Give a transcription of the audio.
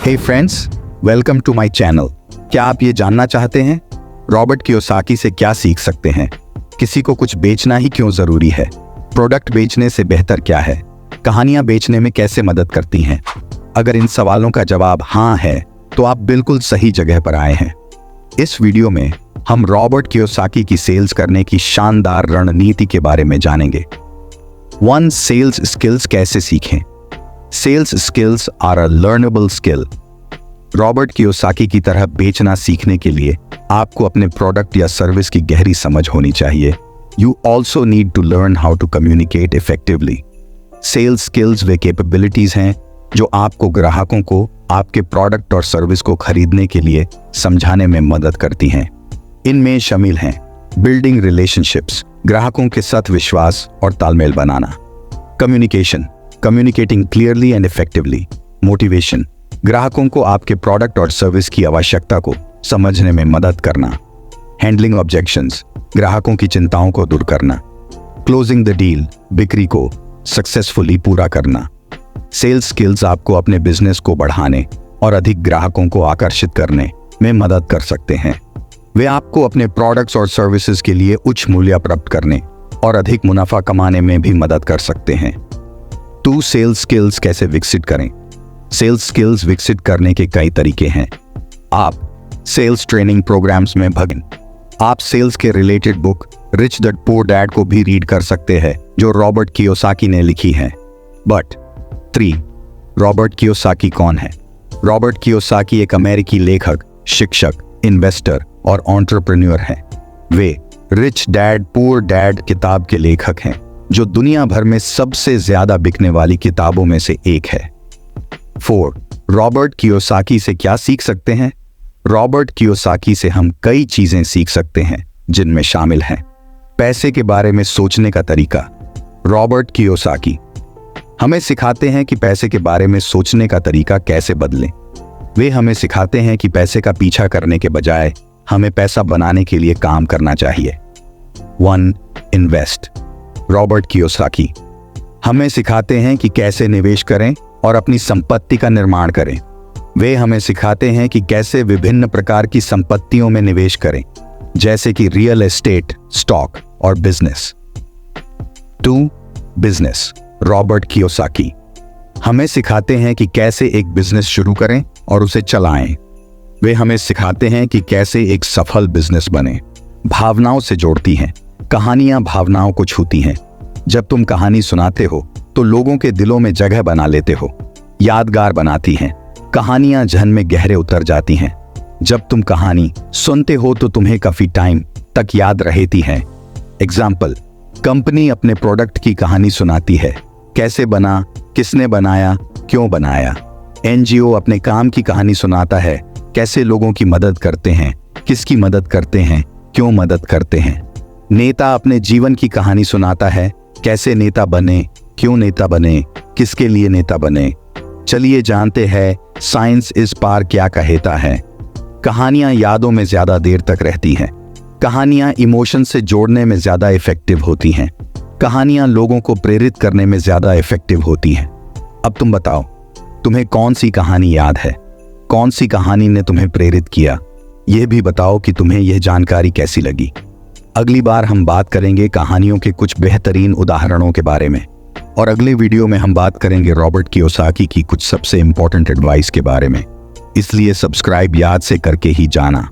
Hey friends, welcome to my channel. क्या आप ये जानना चाहते हैं रॉबर्ट कियोसाकी से क्या सीख सकते हैं? किसी को कुछ बेचना ही क्यों जरूरी है? प्रोडक्ट बेचने से बेहतर क्या है? कहानियां बेचने में कैसे मदद करती हैं? अगर इन सवालों का जवाब हाँ है तो आप बिल्कुल सही जगह पर आए हैं। इस वीडियो में हम रॉबर्ट कियोसाकी की सेल्स करने की शानदार रणनीति के बारे में जानेंगे। 1. सेल्स स्किल्स कैसे सीखें? Sales skills are a learnable skill. Robert Kiyosaki की तरह बेचना सीखने के लिए आपको अपने प्रोडक्ट या सर्विस की गहरी समझ होनी चाहिए। You also need to learn how to communicate effectively. Sales skills वे कैपेबिलिटीज हैं जो आपको ग्राहकों को आपके प्रोडक्ट और सर्विस को खरीदने के लिए समझाने में मदद करती हैं। इनमें शामिल हैं बिल्डिंग रिलेशनशिप्स, ग्राहकों के साथ विश्वास और तालमेल बनाना। Communication, communicating clearly and effectively. Motivation, ग्राहकों को आपके प्रोडक्ट और सर्विस की आवश्यकता को समझने में मदद करना। हैंडलिंग ऑब्जेक्शंस, ग्राहकों की चिंताओं को दूर करना। क्लोजिंग द डील, बिक्री को सक्सेसफुली पूरा करना। सेल्स स्किल्स आपको अपने बिजनेस को बढ़ाने और अधिक ग्राहकों को आकर्षित करने में मदद कर सकते हैं। वे आपको अपने प्रोडक्ट्स और सर्विसेज के लिए उच्च मूल्य प्राप्त करने और अधिक मुनाफा कमाने में भी मदद कर सकते हैं। 2. सेल्स स्किल्स कैसे विकसित करें? सेल्स स्किल्स विकसित करने के कई तरीके हैं। आप सेल्स ट्रेनिंग प्रोग्राम्स में भाग। आप सेल्स के related book rich dad poor dad को भी रीड कर सकते हैं जो रॉबर्ट कियोसाकी ने लिखी है। बट 3. रॉबर्ट कियोसाकी कौन है? रॉबर्ट कियोसाकी एक अमेरिकी लेखक, शिक्षक, इन्वेस्टर और एंटरप्रेन्योर हैं। वे रिच डैड पुअर डैड किताब के लेखक हैं जो दुनिया भर में सबसे ज्यादा बिकने वाली किताबों में से एक है। 4. रॉबर्ट कियोसाकी से क्या सीख सकते हैं? रॉबर्ट कियोसाकी से हम कई चीजें सीख सकते हैं जिनमें शामिल हैं पैसे के बारे में सोचने का तरीका। रॉबर्ट कियोसाकी हमें सिखाते हैं कि पैसे के बारे में सोचने का तरीका कैसे बदलें। वे हमें सिखाते हैं कि पैसे का पीछा करने के बजाय हमें पैसा बनाने के लिए काम करना चाहिए। 1. इन्वेस्ट। रॉबर्ट कियोसाकी हमें सिखाते हैं कि कैसे निवेश करें और अपनी संपत्ति का निर्माण करें। वे हमें सिखाते हैं कि कैसे विभिन्न प्रकार की संपत्तियों में निवेश करें, जैसे कि रियल एस्टेट, स्टॉक और बिजनेस। 2. बिजनेस। रॉबर्ट कियोसाकी हमें सिखाते हैं कि कैसे एक बिजनेस शुरू करें और उसे चलाएं। वे हमें सिखाते हैं कि कैसे एक सफल बिजनेस बने। भावनाओं से जोड़ती हैं। कहानियां भावनाओं को छूती हैं। जब तुम कहानी सुनाते हो तो लोगों के दिलों में जगह बना लेते हो, यादगार बनाती हैं। कहानियां जहन में गहरे उतर जाती हैं। जब तुम कहानी सुनते हो तो तुम्हें काफी टाइम तक याद रहती है। एग्जाम्पल, कंपनी अपने प्रोडक्ट की कहानी सुनाती है, कैसे बना, किसने बनाया, क्यों बनाया। एनजीओ अपने काम की कहानी सुनाता है, कैसे लोगों की मदद करते हैं, किसकी मदद करते हैं, क्यों मदद करते हैं। नेता अपने जीवन की कहानी सुनाता है, कैसे नेता बने, क्यों नेता बने, किसके लिए नेता बने। चलिए जानते हैं साइंस इस पार क्या कहता है। कहानियां यादों में ज्यादा देर तक रहती हैं। कहानियां इमोशन से जोड़ने में ज्यादा इफेक्टिव होती हैं। कहानियां लोगों को प्रेरित करने में ज्यादा इफेक्टिव होती हैं। अब तुम बताओ, तुम्हें कौन सी कहानी याद है? कौन सी कहानी ने तुम्हें प्रेरित किया? यह भी बताओ कि तुम्हें यह जानकारी कैसी लगी। अगली बार हम बात करेंगे कहानियों के कुछ बेहतरीन उदाहरणों के बारे में, और अगले वीडियो में हम बात करेंगे रॉबर्ट कियोसाकी की कुछ सबसे इंपॉर्टेंट एडवाइस के बारे में। इसलिए सब्सक्राइब याद से करके ही जाना।